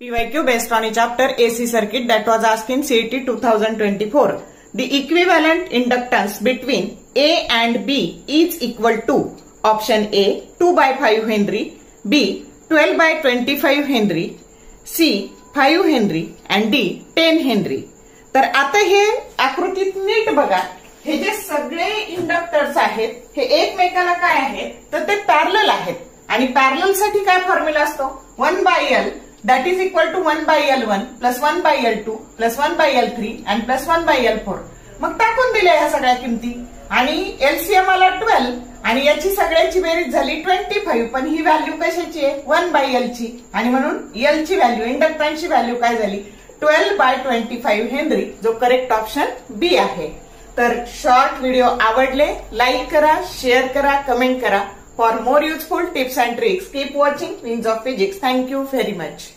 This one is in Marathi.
PYQ based on a chapter AC circuit that was asked in CET 2024. The equivalent inductance between A and B is equal to option A 2 by 5 Henry, B 12 by 25 Henry, C 5 Henry and D 10 Henry. तर आता हे आकृतीत नीट बघा, हे जे सगळे इंडक्टर्स आहेत हे एकमेकाला काय आहेत तर ते पॅरलल आहेत आणि पॅरलल साठी काय फॉर्म्युला असतो 1 by L that is equal to 1 by L1 plus 1 by L2 plus 1 by L3 and plus 1 by L4. मग टाकून दिल्या ह्या सगळ्या किमती आणि एलसीएम आला 12 आणि याची सगळ्याची बेरीज झाली 25. पण ही व्हॅल्यू कशाची आहे 1 by L ची आणि म्हणून L ची व्हॅल्यू इंडक्टन्सची व्हॅल्यू काय झाली 12 by 25 हेनरी, जो करेक्ट ऑप्शन बी आहे. तर शॉर्ट व्हिडिओ आवडले लाईक करा, शेअर करा, कमेंट करा. For more useful tips and tricks, keep watching Wings of Physics. Thank you very much.